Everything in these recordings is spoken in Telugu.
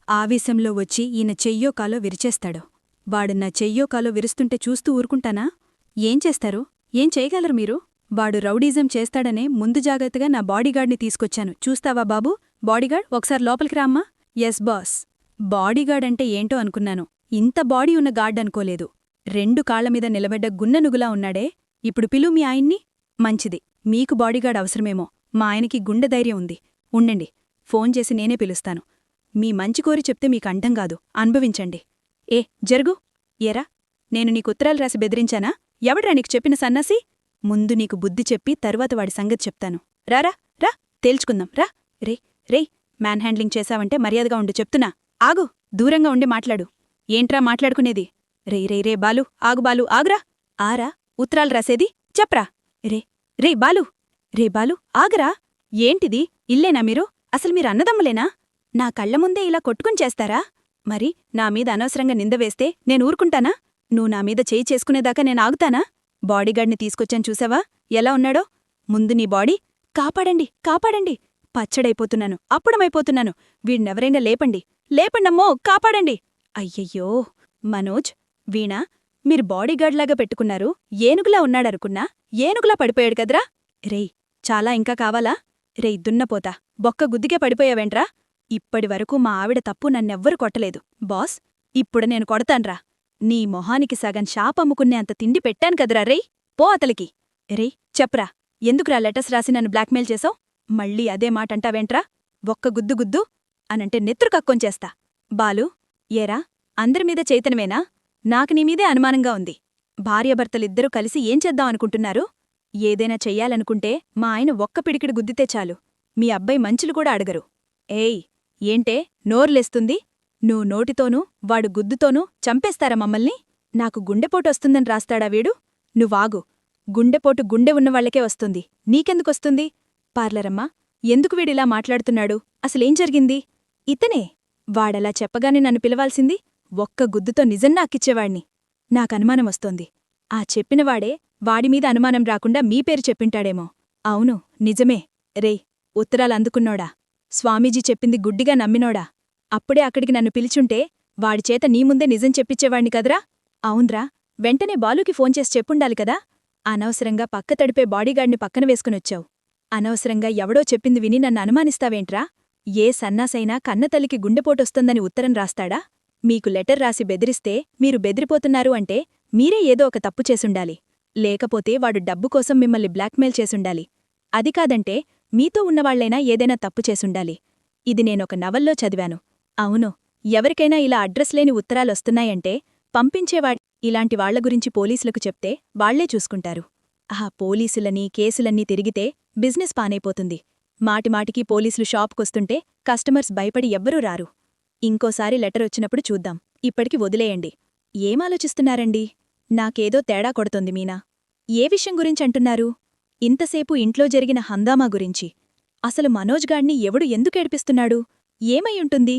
ఆవేశంలో వచ్చి ఈయన చెయ్యో కాలో విరిచేస్తాడు. వాడు నా చెయ్యో కాలో విరుస్తుంటే చూస్తూ ఊరుకుంటానా? ఏం చేస్తారు? ఏం చేయగలరు మీరు? వాడు రౌడీజం చేస్తాడనే ముందు జాగ్రత్తగా నా బాడీగార్డ్ని తీసుకొచ్చాను. చూస్తావా బాబూ? బాడీగార్డ్, ఒకసారి లోపలికి రామ్మా. Yes boss. బాడీగార్డ్ అంటే ఏంటో అనుకున్నాను. ఇంత బాడీ ఉన్న గార్డ్ అనుకోలేదు. 2 కాళ్లమీద నిలబెడ్డ గున్ననుగులా ఉన్నాడే. ఇప్పుడు పిలు మీ ఆయన్ని. మంచిది, మీకు బాడీగార్డ్ అవసరమేమో. మా ఆయనకి గుండె ధైర్యం ఉంది. ఉండండి, ఫోన్ చేసి నేనే పిలుస్తాను. మీ మంచి కోరి చెప్తే మీకంఠం కాదు, అనుభవించండి. ఏ జరుగు. ఏరా, నేను నీకుత్తరాలు రాసి బెదిరించానా? ఎవడ్రా నీకు చెప్పిన సన్నాసి? ముందు నీకు బుద్ధి చెప్పి తరువాత వాడి సంగతి చెప్తాను. రారా, రా, తేల్చుకుందాం, రా. రే రే, మ్యాన్ హ్యాండ్లింగ్ చేశావంటే మర్యాదగా ఉండు చెప్తున్నా. ఆగు, దూరంగా ఉండి మాట్లాడు. ఏంట్రా మాట్లాడుకునేది? రే రే రే బాలు, ఆగు బాలు, ఆగురా. ఆరా, ఉత్తరాలు రాసేది? చెప్పరా. రే రే బాలు, రే బాలు, ఆగరా. ఏంటిది? ఇల్లేనా మీరు? అసలు మీరు అన్నదమ్ములేనా? నా కళ్లముందే ఇలా కొట్టుకుని చేస్తారా? మరి నా మీద అనవసరంగా నిందవేస్తే నేను ఊరుకుంటానా? నువ్వు నా మీద చేయి చేసుకునేదాకా నేనాగుతానా? బాడీగార్డ్ని తీసుకొచ్చాను చూసావా ఎలా ఉన్నాడో? ముందు నీ బాడీ కాపాడండి, కాపాడండి. పచ్చడైపోతున్నాను, అప్పుడమైపోతున్నాను. వీణ్ణెవరైనా లేపండి, లేపండమ్మో, కాపాడండి. అయ్యయ్యో మనోజ్, వీణ, మీరు బాడీగార్డ్లాగా పెట్టుకున్నారు. ఏనుగులా ఉన్నాడనుకున్నా, ఏనుగులా పడిపోయాడు కదరా. రేయ్, చాలా ఇంకా కావాలా? రేయ్ దున్నపోతా, బొక్క గుద్దికే పడిపోయావేంట్రా? ఇప్పటివరకు మా ఆవిడ తప్పు నన్నెవ్వరు కొట్టలేదు బాస్. ఇప్పుడు నేను కొడతాన్రా. నీ మొహానికి సగం షాపమ్ముకునే అంత తిండి పెట్టాను కదరా. రేయ్, పో అతలికి. రేయ్ చెప్పరా, ఎందుకురా లెటర్స్ రాసి నన్ను బ్లాక్మెయిల్ చేసావ్? మళ్ళీ అదే మాటంటావేంట్రా? ఒక్క గుద్దు గుద్దు అనంటే నెత్తురు కక్కొంచేస్తా. బాలు, ఏరా, అందరిమీద చైతన్యమేనా? నాకు నీమీదే అనుమానంగా ఉంది. భార్యాభర్తలిద్దరూ కలిసి ఏం చేద్దాం అనుకుంటున్నారు? ఏదైనా చెయ్యాలనుకుంటే మా ఆయన ఒక్క పిడికిడి గుద్దితే చాలు. మీ అబ్బాయి మంచులు కూడా అడగరు. ఏయ్, ఏంటే నోర్లేస్తుంది? నువ్వు నోటితోనూ వాడు గుద్దుతోనూ చంపేస్తారా మమ్మల్ని? నాకు గుండెపోటొస్తుందని రాస్తాడా వీడు? నువ్వాగు. గుండెపోటు గుండె ఉన్నవాళ్లకే వస్తుంది, నీకెందుకొస్తుంది? పార్లరమ్మా, ఎందుకు వీడిలా మాట్లాడుతున్నాడు? అసలేం జరిగింది? ఇతనే వాడలా చెప్పగానే నన్ను పిలవాల్సింది. ఒక్క గుద్దుతో నిజం నాకిచ్చేవాణ్ణి. నాకనుమానం వస్తోంది. ఆ చెప్పినవాడే వాడిమీద అనుమానం రాకుండా మీ పేరు చెప్పింటాడేమో. అవును, నిజమే. రేయ్, ఉత్తరాలందుకున్నోడా? స్వామీజీ చెప్పింది గుడ్డిగా నమ్మినోడా? అప్పుడే అక్కడికి నన్ను పిలిచుంటే వాడిచేత నీ ముందే నిజం చెప్పిచ్చేవాణ్ణి కదరా. అవున్రా, వెంటనే బాలుకి ఫోన్ చేసి చెప్పుండాలి కదా. అనవసరంగా పక్క తడిపే బాడీగార్డ్ని పక్కన వేసుకునొచ్చావు. అనవసరంగా ఎవడో చెప్పింది విని నన్ను అనుమానిస్తావేంట్రా? ఏ సన్నాసైనా కన్నతల్లికి గుండెపోటొస్తుందని ఉత్తరం రాస్తాడా? మీకు లెటర్ రాసి బెదిరిస్తే మీరు బెదిరిపోతున్నారు అంటే మీరే ఏదో ఒక తప్పు చేసుండాలి. లేకపోతే వాడు డబ్బు కోసం మిమ్మల్ని బ్లాక్మెయిల్ చేసుండాలి. అది కాదంటే మీతో ఉన్నవాళ్లైనా ఏదైనా తప్పు చేసుండాలి. ఇది నేనొక నవల్లో చదివాను. అవును, ఎవరికైనా ఇలా అడ్రస్ లేని ఉత్తరాలొస్తున్నాయంటే పంపించేవాడి ఇలాంటి వాళ్ల గురించి పోలీసులకు చెప్తే వాళ్లే చూసుకుంటారు. ఆ పోలీసులని కేసులన్నీ తిరిగితే బిజినెస్ పానైపోతుంది. మాటిమాటికి పోలీసులు షాప్కొస్తుంటే కస్టమర్స్ భయపడి ఎవ్వరూ రారు. ఇంకోసారి లెటరొచ్చినప్పుడు చూద్దాం. ఇప్పటికి వదిలేయండి. ఏమాలోచిస్తున్నారండి? నాకేదో తేడా కొడుతోంది మీనా. ఏ విషయం గురించంటున్నారు? ఇంతసేపు ఇంట్లో జరిగిన హంగామా గురించి. అసలు మనోజ్గాణ్ణి ఎవడు ఎందుకేడిపిస్తున్నాడు? ఏమయ్యుంటుంది?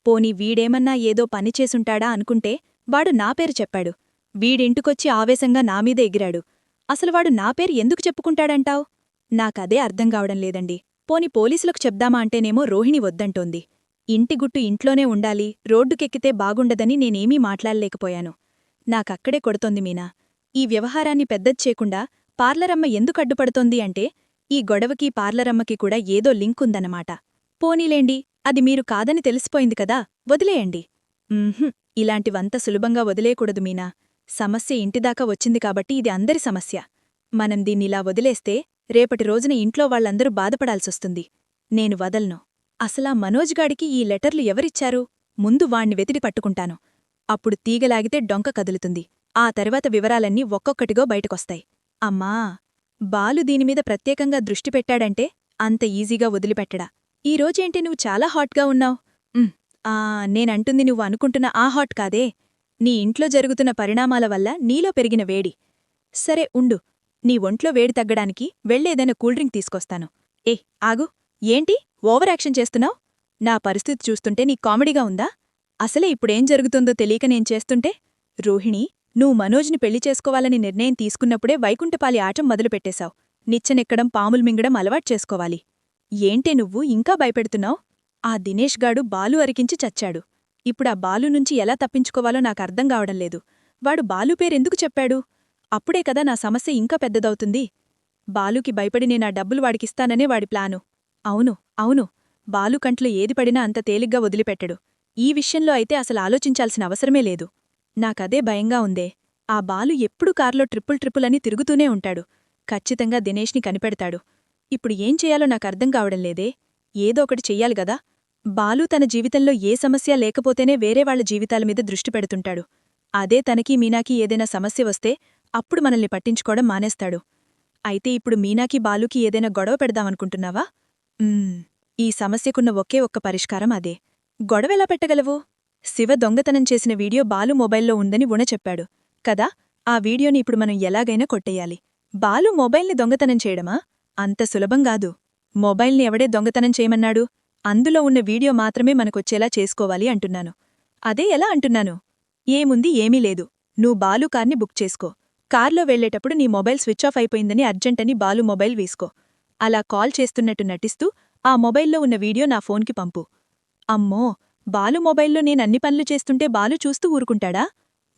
పోనీ వీడేమన్నా ఏదో పనిచేసుంటాడా అనుకుంటే వాడు నా పేరు చెప్పాడు. వీడింటికొచ్చి ఆవేశంగా నామీద ఎగిరాడు. అసలు వాడు నా పేరు ఎందుకు చెప్పుకుంటాడంటావ్? నాకదే అర్థంగావడం లేదండి. పోని పోలీసులకు చెప్దామా అంటేనేమో రోహిణి వద్దంటోంది. ఇంటిగుట్టు ఇంట్లోనే ఉండాలి, రోడ్డుకెక్కితే బాగుండదని నేనేమీ మాట్లాడలేకపోయాను. నాకక్కడే కొడుతోంది మీనా. ఈ వ్యవహారాన్ని పెద్దచ్చేయకుండా పార్లరమ్మ ఎందుకడ్డుపడుతోంది అంటే ఈ గొడవకీ పార్లరమ్మకి కూడా ఏదో లింకుందన్నమాట. పోనీలేండి, అది మీరు కాదని తెలిసిపోయింది కదా, వదిలేయండి. ఇలాంటివంత సులభంగా వదిలేయకూడదు మీనా. సమస్య ఇంటిదాకా వచ్చింది కాబట్టి ఇది అందరి సమస్య. మనం దీన్నిలా వదిలేస్తే రేపటి రోజున ఇంట్లో వాళ్లందరూ బాధపడాల్సొస్తుంది. నేను వదల్ను. అసలా మనోజ్గాడికి ఈ లెటర్లు ఎవరిచ్చారు? ముందు వాణ్ణి వెతికి పట్టుకుంటాను. అప్పుడు తీగలాగితే డొంక కదులుతుంది. ఆ తర్వాత వివరాలన్నీ ఒక్కొక్కటిగో బయటకొస్తాయి. అమ్మా, బాలు దీనిమీద ప్రత్యేకంగా దృష్టి పెట్టాడంటే అంత ఈజీగా వదిలిపెట్టడా? ఈరోజేంటి నువ్వు చాలా హాట్గా ఉన్నావ్? నేనంటుంది నువ్వు అనుకుంటున్న ఆ హాట్ కాదే, నీ ఇంట్లో జరుగుతున్న పరిణామాల వల్ల నీలో పెరిగిన వేడి. సరే ఉండు, నీ ఒంట్లో వేడి తగ్గడానికి వెళ్ళేదైనా కూల్డ్రింక్ తీసుకొస్తాను. ఆగు, ఏంటి ఓవరాక్షన్ చేస్తున్నావ్? నా పరిస్థితి చూస్తుంటే నీ కామెడీగా ఉందా? అసలే ఇప్పుడేం జరుగుతుందో తెలియక నేను చేస్తుంటే? రోహిణీ, నువ్వు మనోజ్ని పెళ్లి చేసుకోవాలని నిర్ణయం తీసుకున్నప్పుడే వైకుంఠపాలి ఆటం మొదలుపెట్టేశావ్. నిచ్చెనెక్కడం పాములు మింగడం అలవాటు చేసుకోవాలి. ఏంటే నువ్వు ఇంకా భయపెడుతున్నావ్? ఆ దినేష్గాడు బాలు అరికించి చచ్చాడు. ఇప్పుడా బాలు నుంచి ఎలా తప్పించుకోవాలో నాకర్థం కావడంలేదు. వాడు బాలు పేరెందుకు చెప్పాడు? అప్పుడే కదా నా సమస్య ఇంకా పెద్దదవుతుంది. బాలుకి భయపడి నేనా డబ్బులు వాడికిస్తాననే వాడి ప్లాను. అవును అవును, బాలు కంట్లో ఏది పడినా అంత తేలిగ్గా వదిలిపెట్టడు. ఈ విషయంలో అయితే అసలు ఆలోచించాల్సిన అవసరమే లేదు. నాకదే భయంగా ఉందే. ఆ బాలు ఎప్పుడూ కార్లో ట్రిప్పుల్ అని తిరుగుతూనే ఉంటాడు. ఖచ్చితంగా దినేష్ని కనిపెడతాడు. ఇప్పుడు ఏం చేయాలో నాకర్థం కావడంలేదే. ఏదో ఒకటి చెయ్యాలిగదా. బాలు తన జీవితంలో ఏ సమస్య లేకపోతేనే వేరేవాళ్ల జీవితాల మీద దృష్టి పెడుతుంటాడు. అదే తనకీ మీనాకీ ఏదైనా సమస్య వస్తే అప్పుడు మనల్ని పట్టించుకోవడం మానేస్తాడు. అయితే ఇప్పుడు మీనాకీ బాలుకి ఏదైనా గొడవ పెడదామనుకుంటున్నావా? ఈ సమస్యకున్న ఒకే ఒక్క పరిష్కారం అదే. గొడవెలా పెట్టగలవు? శివ దొంగతనం చేసిన వీడియో బాలు మొబైల్లో ఉందని ఉణ చెప్పాడు కదా. ఆ వీడియోని ఇప్పుడు మనం ఎలాగైనా కొట్టేయాలి. బాలు మొబైల్ని దొంగతనం చేయడమా? అంత సులభంగాదు. మొబైల్ని ఎవడే దొంగతనం చేయమన్నాడు? అందులో ఉన్న వీడియో మాత్రమే మనకొచ్చేలా చేసుకోవాలి అంటున్నాను. అదే ఎలా అంటున్నాను? ఏముంది ఏమీ లేదు. బాలు కార్ని బుక్ చేసుకో. కార్లో వెళ్లేటప్పుడు నీ మొబైల్ స్విచ్ ఆఫ్ అయిపోయిందని అర్జెంటని బాలు మొబైల్ వీసుకో. అలా కాల్ చేస్తున్నట్టు నటిస్తూ ఆ మొబైల్లో ఉన్న వీడియో నా ఫోన్కి పంపు. అమ్మో, బాలు మొబైల్లో నేనన్ని పనులు చేస్తుంటే బాలు చూస్తూ ఊరుకుంటాడా?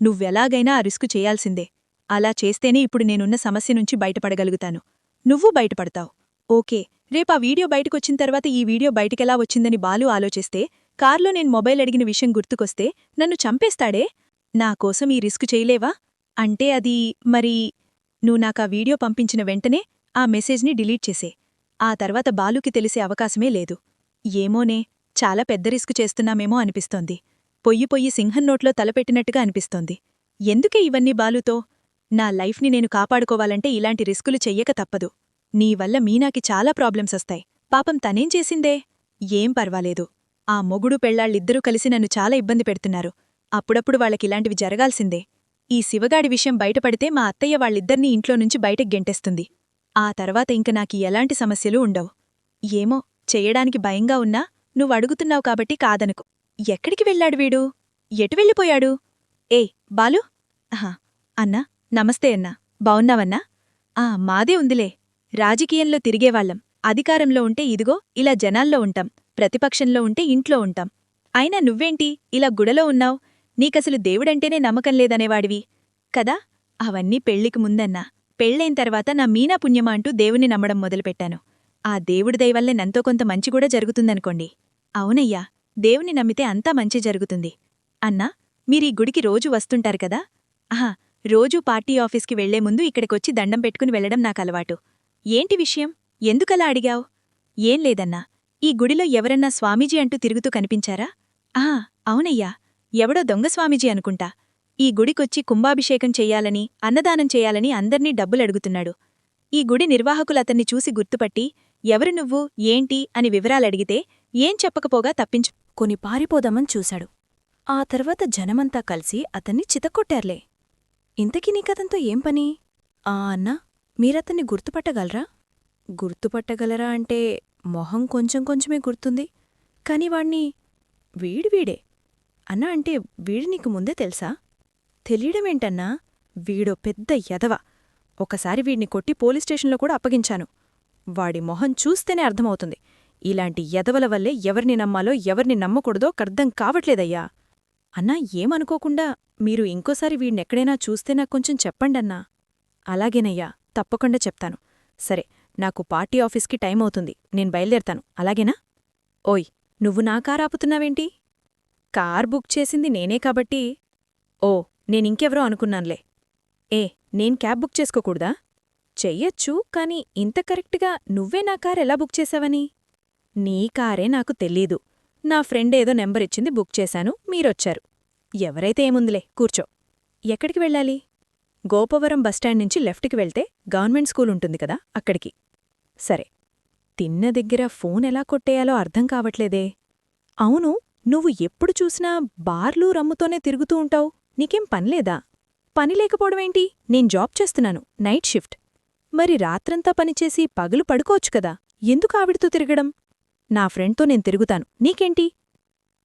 నువ్వెలాగైనా ఆ రిస్కు చేయాల్సిందే. అలా చేస్తేనే ఇప్పుడు నేనున్న సమస్య నుంచి బయటపడగలుగుతాను. నువ్వూ బయటపడతావు. ఓకే, రేపా వీడియో బయటకొచ్చిన తర్వాత ఈ వీడియో బయటికెలా వచ్చిందని బాలు ఆలోచిస్తే కార్లో నేను మొబైల్ అడిగిన విషయం గుర్తుకొస్తే నన్ను చంపేస్తాడే. నాకోసం ఈ రిస్కు చేయలేవా? అంటే అది మరి నువ్వు నాకా వీడియో పంపించిన వెంటనే ఆ మెసేజ్ని డిలీట్ చేసే. ఆ తర్వాత బాలుకి తెలిసే అవకాశమే లేదు. ఏమోనే, చాలా పెద్ద రిస్కు చేస్తున్నామేమో అనిపిస్తోంది. పొయ్యి సింహం నోట్లో తలపెట్టినట్టుగా అనిపిస్తోంది. ఎందుకే ఇవన్నీ బాలుతో? నా లైఫ్ని నేను కాపాడుకోవాలంటే ఇలాంటి రిస్కులు చెయ్యక తప్పదు. నీవల్ల మీనాకి చాలా ప్రాబ్లమ్సొస్తాయి. పాపం తనేం చేసిందే? ఏం పర్వాలేదు. ఆ మొగుడు పెళ్ళాళ్ళిద్దరూ కలిసి నన్ను చాలా ఇబ్బంది పెడుతున్నారు. అప్పుడప్పుడు వాళ్ళకిలాంటివి జరగాల్సిందే. ఈ శివగాడి విషయం బయటపడితే మా అత్తయ్య వాళ్ళిద్దర్నీ ఇంట్లోనుంచి బయటకు గెంటేస్తుంది. ఆ తర్వాత ఇంక నాకి ఎలాంటి సమస్యలూ ఉండవు. ఏమో, చెయ్యడానికి భయంగా ఉన్నా నువ్వడుగుతున్నావు కాబట్టి కాదనుకు. ఎక్కడికి వెళ్ళాడు వీడు? ఎటు వెళ్ళిపోయాడు? ఏయ్ బాలు! అహా, అన్నా, నమస్తే అన్నా. బావున్నావన్నా? మాదే ఉందిలే. రాజకీయంలో తిరిగేవాళ్లం. అధికారంలో ఉంటే ఇదిగో ఇలా జనాల్లో ఉంటాం, ప్రతిపక్షంలో ఉంటే ఇంట్లో ఉంటాం. అయినా నువ్వేంటి ఇలా గుడలో ఉన్నావ్? నీకసలు దేవుడంటేనే నమ్మకం లేదనేవాడివి కదా. అవన్నీ పెళ్లికి ముందన్నా. పెళ్ళైన తర్వాత నా మీనా పుణ్యమా అంటూ దేవుణ్ణి నమ్మడం మొదలుపెట్టాను. ఆ దేవుడి దయవల్లే నంతో కొంత మంచిగూడా జరుగుతుందనుకోండి. అవునయ్యా, దేవుని నమ్మితే అంతా మంచి జరుగుతుంది. అన్నా, మీరీ గుడికి రోజూ వస్తుంటారు కదా. రోజూ పార్టీ ఆఫీస్కి వెళ్లే ముందు ఇక్కడికొచ్చి దండం పెట్టుకుని వెళ్లడం నాకలవాటు. ఏంటి విషయం? ఎందుకలా అడిగావ్? ఏం లేదన్నా, ఈ గుడిలో ఎవరన్నా స్వామీజీ అంటూ తిరుగుతూ కనిపించారా? అవునయ్యా, ఎవడో దొంగ స్వామీజీ అనుకుంటా. ఈ గుడికొచ్చి కుంభాభిషేకం చెయ్యాలని, అన్నదానం చెయ్యాలని అందర్నీ డబ్బులడుగుతున్నాడు. ఈ గుడి నిర్వాహకులతన్ని చూసి గుర్తుపట్టి ఎవరు నువ్వు, ఏంటి అని వివరాలడిగితే ఏం చెప్పకపోగా తప్పించుకొని పారిపోదామని చూశాడు. ఆ తర్వాత జనమంతా కలిసి అతన్ని చితక్కొట్టార్లే. ఇంతకీ నీకతంతో ఏం పని? అన్నా, మీరతన్ని గుర్తుపట్టగలరా? గుర్తుపట్టగలరా అంటే మొహం కొంచెం కొంచెమే గుర్తుంది. కాని వాణ్ణి వీడే అన్నా. అంటే వీడి నీకు ముందే తెలుసా? తెలియడమేంటన్నా, వీడో పెద్ద యదవ. ఒకసారి వీడిని కొట్టి పోలీస్ స్టేషన్లో కూడా అప్పగించాను. వాడి మొహం చూస్తేనే అర్థమవుతుంది. ఇలాంటి యదవల వల్లే ఎవరిని నమ్మాలో ఎవరిని నమ్మకూడదో కర్థం కావట్లేదయ్యా. అన్నా, ఏమనుకోకుండా మీరు ఇంకోసారి వీణ్ణెక్కడైనా చూస్తే నాక్కొంచెం చెప్పండన్నా. అలాగేనయ్యా, తప్పకుండా చెప్తాను. సరే, నాకు పార్టీ ఆఫీస్కి టైమవుతుంది, నేను బయలుదేరతాను. అలాగేనా? ఓయ్, నువ్వు నా కారాపుతున్నావేంటి? కార్ బుక్ చేసింది నేనే కాబట్టి. ఓ, నేనింకెవరో అనుకున్నాన్లే. నేను క్యాబ్ బుక్ చేసుకోకూడదా? చెయ్యొచ్చు, కాని ఇంత కరెక్ట్గా నువ్వే నా కార్ ఎలా బుక్ చేశావని? నీ కారే నాకు తెలీదు. నా ఫ్రెండ్ ఏదో నెంబరిచ్చింది, బుక్ చేశాను, మీరొచ్చారు. ఎవరైతే ఏముందిలే, కూర్చో. ఎక్కడికి వెళ్ళాలి? గోపవరం బస్టాండ్ నుంచి లెఫ్ట్కి వెళ్తే గవర్నమెంట్ స్కూల్ ఉంటుంది కదా, అక్కడికి. సరే. తిన్న దగ్గర ఫోన్ ఎలా కొట్టేయాలో అర్థం కావట్లేదే. అవును, నువ్వు ఎప్పుడు చూసినా బార్లు రమ్ముతోనే తిరుగుతూ ఉంటావు. నీకేం పనిలేదా? పని లేకపోవడమేంటి? నేను జాబ్ చేస్తున్నాను, నైట్ షిఫ్ట్. మరి రాత్రంతా పనిచేసి పగలు పడుకోవచ్చు కదా, ఎందుకు ఆవిడతో తిరగడం? నా ఫ్రెండ్తో నేను తిరుగుతాను, నీకేంటి?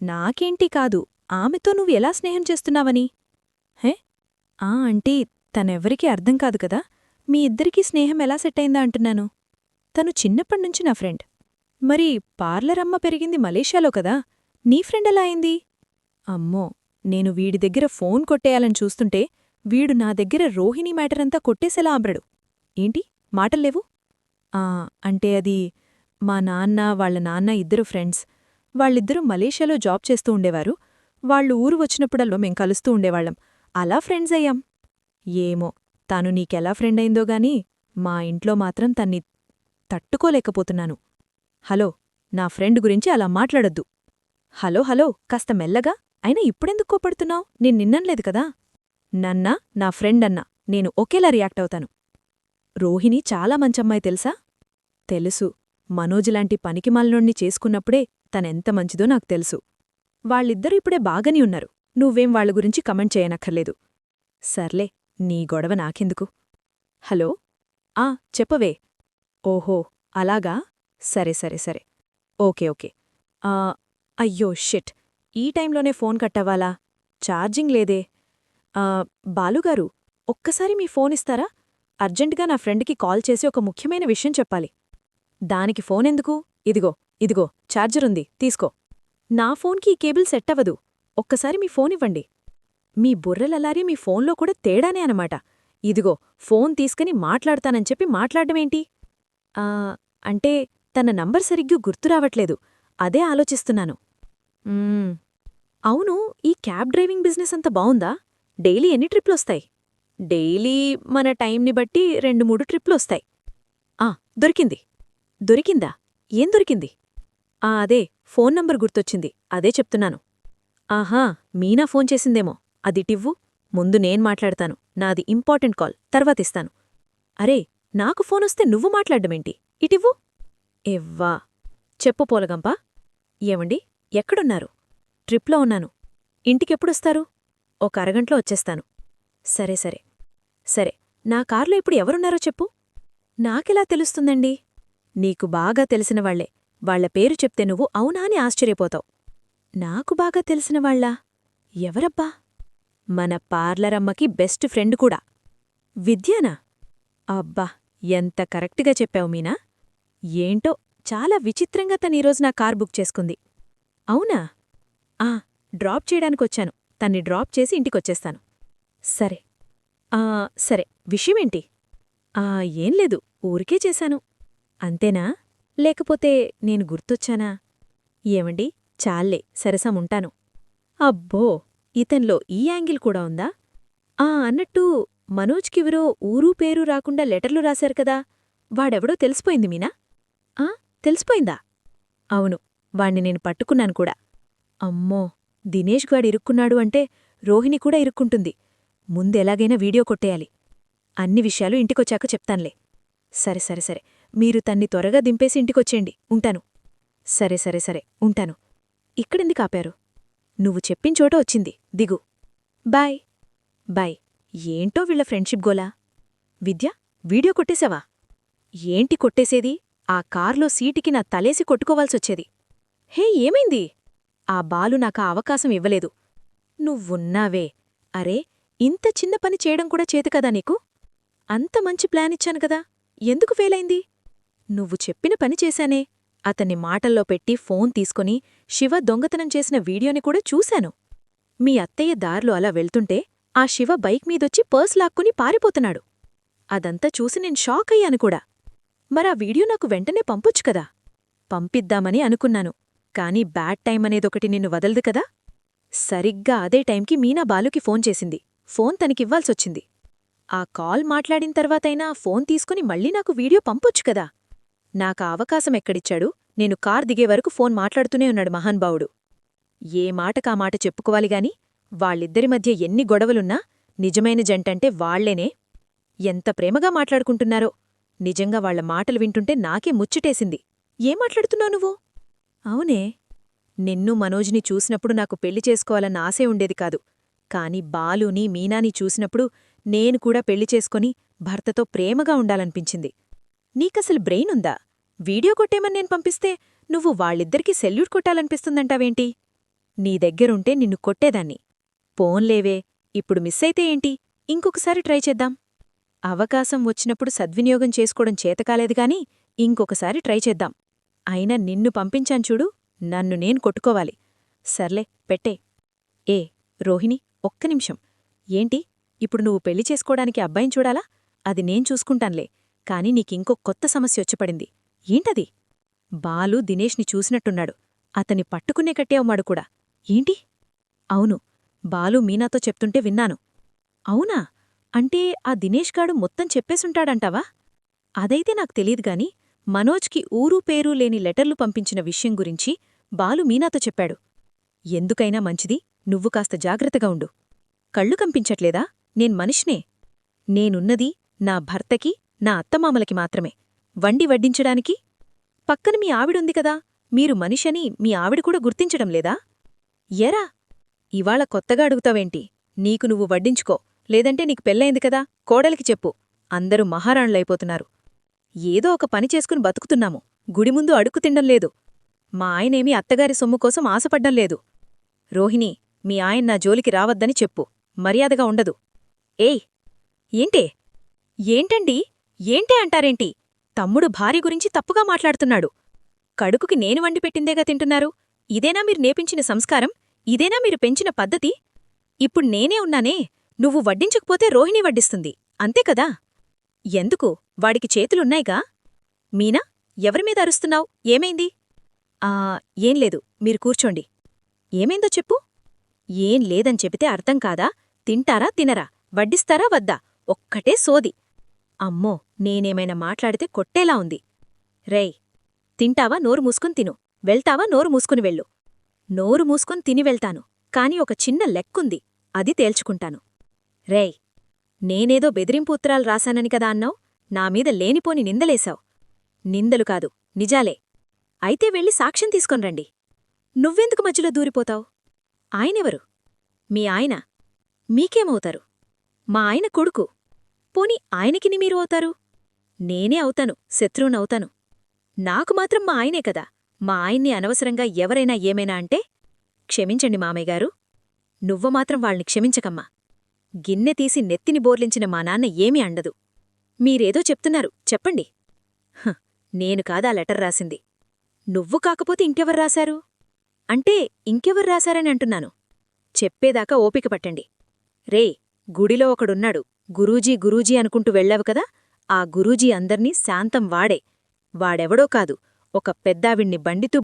నాకేంటి కాదు, ఆమెతో నువ్వు ఎలా స్నేహం చేస్తున్నావని? హే, అంటే తనెవ్వరికీ అర్థం కాదు కదా. మీ ఇద్దరికీ స్నేహం ఎలా సెట్టయిందా అంటున్నాను. తను చిన్నప్పటినుంచి నా ఫ్రెండ్. మరి పార్లర్ అమ్మ పెరిగింది మలేషియాలో కదా, నీ ఫ్రెండ్ ఎలా అయింది? అమ్మో, నేను వీడి దగ్గర ఫోన్ కొట్టేయాలని చూస్తుంటే వీడు నా దగ్గర రోహిణి మ్యాటరంతా కొట్టేసేలా ఆబ్రడు. ఏంటి మాటల్లేవు? అంటే అది మా నాన్న వాళ్ళ నాన్న ఇద్దరు ఫ్రెండ్స్. వాళ్ళిద్దరూ మలేషియాలో జాబ్ చేస్తూ ఉండేవారు. వాళ్ళు ఊరు వచ్చినప్పుడల్లో మేం కలుస్తూ ఉండేవాళ్ళం. అలా ఫ్రెండ్స్ అయ్యాం. ఏమో తను నీకెలా ఫ్రెండయిందో గాని మా ఇంట్లో మాత్రం తన్ని తట్టుకోలేకపోతున్నాను. హలో, నా ఫ్రెండ్ గురించి అలా మాట్లాడొద్దు. హలో హలో, కాస్త మెల్లగా. అయినా ఇప్పుడెందుకు కోపడుతున్నావు? నిన్ననలేదు కదా. నన్నా నా ఫ్రెండన్నా నేను ఒకేలా రియాక్ట్ అవుతాను. రోహిణి చాలా మంచమ్మాయి తెలుసా? తెలుసు. మనోజులాంటి పనికిమాలినోణ్ణి చేసుకున్నప్పుడే తనెంత మంచిదో నాకు తెలుసు. వాళ్ళిద్దరూ ఇప్పుడే బాగని ఉన్నారు. నువ్వేం వాళ్ళ గురించి కమెంట్ చేయనక్కర్లేదు. సర్లే, నీ గొడవ నాకెందుకు. హలో. చెప్పవే. ఓహో, అలాగా. సరే సరే సరే. Okay okay. అయ్యో షిట్, ఈ టైంలోనే ఫోన్ కట్టవ్వాలా? ఛార్జింగ్ లేదే. బాలుగారు, ఒక్కసారి మీ ఫోనిస్తారా? అర్జెంటుగా నా ఫ్రెండ్కి కాల్ చేసి ఒక ముఖ్యమైన విషయం చెప్పాలి. దానికి ఫోనెందుకు? ఇదిగో ఛార్జరుంది, తీసుకో. నా ఫోన్కి ఈ కేబుల్ సెట్టవదు. ఒక్కసారి మీ ఫోనివ్వండి. మీ బుర్రలలారి మీ ఫోన్లో కూడా తేడానే అనమాట. ఇదిగో ఫోన్ తీసుకుని మాట్లాడతానని చెప్పి మాట్లాడమేంటి? అంటే తన నంబర్ సరిగ్గా గుర్తురావట్లేదు. అదే ఆలోచిస్తున్నాను. అవును, ఈ క్యాబ్ డ్రైవింగ్ బిజినెస్ అంత బావుందా? డైలీ ఎన్ని ట్రిప్లొస్తాయి? డైలీ మన టైంని బట్టి 2-3 ట్రిప్లొస్తాయి. దొరికింది. దొరికిందా? ఏం దొరికింది? అదే ఫోన్ నంబర్ గుర్తొచ్చింది, అదే చెప్తున్నాను. ఆహా, మీనా ఫోన్ చేసిందేమో. అదిటివ్వు. ముందు నేను మాట్లాడతాను. నాది ఇంపార్టెంట్ కాల్, తర్వాతిస్తాను. అరే, నాకు ఫోనొస్తే నువ్వు మాట్లాడ్డమేంటి? ఇటివ్వు. ఎవ్వా. చెప్పు పోలగంపా. ఏమండి, ఎక్కడున్నారు? ట్రిప్లో ఉన్నాను. ఇంటికెప్పుడొస్తారు? ఒక అరగంటలో వచ్చేస్తాను. సరే సరే. సరే, నా కార్లో ఇప్పుడు ఎవరున్నారో చెప్పు. నాకెలా తెలుస్తుందండి? నీకు బాగా తెలిసినవాళ్లే. వాళ్ల పేరు చెప్తే నువ్వు అవునా అని ఆశ్చర్యపోతావు. నాకు బాగా తెలిసినవాళ్లా? ఎవరబ్బా? మన పార్లరమ్మకి బెస్ట్ ఫ్రెండ్ కూడా. విద్యానా? అబ్బా, ఎంత కరెక్ట్గా చెప్పావు మీనా. ఏంటో చాలా విచిత్రంగా తనీరోజు నా కార్ బుక్ చేసుకుంది. అవునా? డ్రాప్ చేయడానికొచ్చాను. తన్ని డ్రాప్ చేసి ఇంటికొచ్చేస్తాను. సరే. సరే, విషయమేంటి? ఏం లేదు, ఊరికే చేశాను. అంతేనా? లేకపోతే నేను గుర్తొచ్చానా? ఏమండి, చాల్లే, సరసముంటాను. అబ్బో, ఇతన్లో ఈ యాంగిల్ కూడా ఉందా? అన్నట్టు మనోజ్కివరో ఊరూ పేరూ రాకుండా లెటర్లు రాశారు కదా, వాడెవడో తెలిసిపోయింది మీనా? తెలిసిపోయిందా? అవును, వాణ్ణి నేను పట్టుకున్నాను కూడా. అమ్మో, దినేష్ గాడు ఇరుక్కున్నాడు అంటే రోహిణి కూడా ఇరుక్కుంటుంది. ముందెలాగైనా వీడియో కొట్టేయాలి. అన్ని విషయాలు ఇంటికొచ్చాక చెప్తాన్లే. సరే సరే సరే, మీరు తన్ని త్వరగా దింపేసి ఇంటికొచ్చేయండి. ఉంటాను. సరే సరే సరే, ఉంటాను. ఇక్కడెందుకాపారు? నువ్వు చెప్పించోట వచ్చింది, దిగు. బాయ్. బాయ్. ఏంటో వీళ్ల ఫ్రెండ్షిప్ గోలా. విద్య, వీడియో కొట్టేశావా? ఏంటి కొట్టేసేది? ఆ కార్లో సీటికి నా తలేసి కొట్టుకోవాల్సొచ్చేది. హే, ఏమైంది? ఆ బాలు నాకా అవకాశం ఇవ్వలేదు. నువ్వున్నావే. అరే, ఇంత చిన్న పని చేయడం కూడా చేతికదా నీకు? అంత మంచి ప్లానిచ్చాను కదా, ఎందుకు ఫెయిలైంది? నువ్వు చెప్పిన పని చేశానే. అతన్ని మాటల్లో పెట్టి ఫోన్ తీసుకుని శివ దొంగతనం చేసిన వీడియోని కూడా చూశాను. మీ అత్తయ్య దారిలో అలా వెళ్తుంటే ఆ శివ బైక్ మీదొచ్చి పర్స్ లాక్కుని పారిపోతున్నాడు. అదంతా చూసి నేను షాక్ అయ్యాను కూడా. మరా వీడియో నాకు వెంటనే పంపొచ్చు కదా. పంపిద్దామని అనుకున్నాను, కానీ బ్యాడ్ టైం అనేదొకటి నిన్ను వదలదు కదా. సరిగ్గా అదే టైంకి మీనా బాలుకి ఫోన్ చేసింది. ఫోన్ తనకివ్వాల్సొచ్చింది. ఆ కాల్ మాట్లాడిన తర్వాతైనా ఫోన్ తీసుకుని మళ్ళీ నాకు వీడియో పంపొచ్చు కదా. నాకా అవకాశం ఎక్కడిచ్చాడు? నేను కార్ దిగే వరకు ఫోన్ మాట్లాడుతూనే ఉన్నాడు మహాన్భావుడు. ఏ మాటకా మాట చెప్పుకోవాలిగాని వాళ్ళిద్దరి మధ్య ఎన్ని గొడవలున్నా నిజమైన జంటంటే వాళ్లేనే. ఎంత ప్రేమగా మాట్లాడుకుంటున్నారో. నిజంగా వాళ్ల మాటలు వింటుంటే నాకే ముచ్చటేసింది. ఏం మాట్లాడుతున్నావు నువ్వు? అవునే, నిన్ను మనోజ్ని చూసినప్పుడు నాకు పెళ్లి చేసుకోవాలన్న ఆశే ఉండేది కాదు. కాని బాలుని మీనాని చూసినప్పుడు నేను కూడా పెళ్లి చేసుకొని భర్తతో ప్రేమగా ఉండాలనిపించింది. నీకసలు బ్రెయినుందా? వీడియో కొట్టేమని నేను పంపిస్తే నువ్వు వాళ్ళిద్దరికీ సెల్యూట్ కొట్టాలనిపిస్తుందంటావేంటి? నీ దగ్గరుంటే నిన్ను కొట్టేదాన్ని. పోన్లేవే, ఇప్పుడు మిస్సైతే ఏంటి, ఇంకొకసారి ట్రై చేద్దాం. అవకాశం వచ్చినప్పుడు సద్వినియోగం చేసుకోవడం చేతకాలేదుగాని ఇంకొకసారి ట్రై చేద్దాం. అయినా నిన్ను పంపించాన్చూడు, నన్ను నేను కొట్టుకోవాలి. సర్లే, పెట్టే. ఏ రోహిణి, ఒక్క నిమిషం. ఏంటి, ఇప్పుడు నువ్వు పెళ్లి చేసుకోడానికి అబ్బాయిని చూడాలా? అది నేను చూసుకుంటాన్లే. కాని నీకింకో కొత్త సమస్య వచ్చిపడింది. ఏంటది? బాలు దినేష్ని చూసినట్టున్నాడు. అతన్ని పట్టుకునే కట్టేవమాడు కూడా. ఏంటి? అవును, బాలు మీనాతో చెప్తుంటే విన్నాను. అవునా? అంటే ఆ దినేష్ గాడు మొత్తం చెప్పేసుంటాడంటావా? అదైతే నాకు తెలీదుగాని మనోజ్కి ఊరూ పేరూ లేని లెటర్లు పంపించిన విషయం గురించి బాలు మీనాతో చెప్పాడు. ఎందుకైనా మంచిది నువ్వు కాస్త జాగ్రత్తగా ఉండు. కళ్ళు కంపించట్లేదా? నేను మనిషినే. నేనున్నది నా భర్తకి, నా అత్తమామలకి మాత్రమే. వండి వడ్డించడానికి పక్కన మీ ఆవిడుంది కదా, మీరు మనిషని మీ ఆవిడ కూడా గుర్తించడం లేదా? ఎరా, ఇవాళ కొత్తగా అడుగుతావేంటి? నీకు నువ్వు వడ్డించుకో, లేదంటే నీకు పెళ్ళైంది కదా, కోడలికి చెప్పు. అందరూ మహారాణులైపోతున్నారు. ఏదో ఒక పని చేసుకుని బతుకుతున్నాము. గుడి ముందు అడుక్కు తిండం లేదు. మా ఆయనేమీ అత్తగారి సొమ్ము కోసం ఆశపడ్డం లేదు. రోహిణీ, మీ ఆయన నా జోలికి రావద్దని చెప్పు. మర్యాదగా ఉండదు. ఏయ్, ఏంటే? ఏంటండి? ఏంటే అంటారేంటి? తమ్ముడు భార్య గురించి తప్పుగా మాట్లాడుతున్నాడు. కడుకుకి నేను వండి పెట్టిందేగా తింటున్నారు. ఇదేనా మీరు నేర్పించిన సంస్కారం? ఇదేనా మీరు పెంచిన పద్ధతి? ఇప్పుడు నేనే ఉన్నానే, నువ్వు వడ్డించకపోతే రోహిణి వడ్డిస్తుంది, అంతేకదా? ఎందుకు, వాడికి చేతులున్నాయిగా? మీనా, ఎవరిమీద అరుస్తున్నావ్? ఏమైంది? ఏం లేదు, మీరు కూర్చోండి. ఏమైందో చెప్పు. ఏం లేదని చెబితే అర్థం కాదా? తింటారా తినరా? వడ్డిస్తారా వద్దా? ఒక్కటే సోది. అమ్మో, నేనేమైనా మాట్లాడితే కొట్టేలా ఉంది. రేయ్, తింటావా? నోరు మూసుకుని తిను. వెళ్తావా? నోరు మూసుకుని వెళ్ళు. నోరు మూసుకుని తిని వెళ్తాను, కాని ఒక చిన్న లెక్కుంది, అది తేల్చుకుంటాను. రేయ్, నేనేదో బెదిరింపు ఉత్తరాలు రాశానని కదా అన్నావ్? నామీద లేనిపోని నిందలేశావు. నిందలు కాదు, నిజాలే. అయితే వెళ్ళి సాక్ష్యం తీసుకొనిరండి. నువ్వెందుకు మధ్యలో దూరిపోతావ్? ఆయనెవరు? మీ ఆయన. మీకేమవుతారు? మా ఆయన కొడుకు. పోని ఆయనకిని మీరు అవుతారు? నేనే అవుతాను, శత్రువునవుతాను. నాకు మాత్రం మా ఆయనే కదా. మా ఆయన్ని అనవసరంగా ఎవరైనా ఏమైనా అంటే? క్షమించండి మామయ్యగారు. నువ్వు మాత్రం వాళ్ళని క్షమించకమ్మా. గిన్నె తీసి నెత్తిని బోర్లించిన మా నాన్న ఏమీ అండదు. మీరేదో చెప్తున్నారు, చెప్పండి. నేను కాదా లెటర్ రాసింది. నువ్వు కాకపోతే ఇంకెవరు రాశారు? అంటే ఇంకెవరు రాశారని అంటున్నాను. చెప్పేదాకా ఓపిక పట్టండి. రే, గుడిలో ఒకడున్నాడు, గురూజీ గురూజీ అనుకుంటూ వెళ్ళావు కదా, ఆ గురూజీ అందర్నీ శాంతం వాడే. వాడెవడో కాదు, ఒక పెద్దావిణ్ణి బండితూ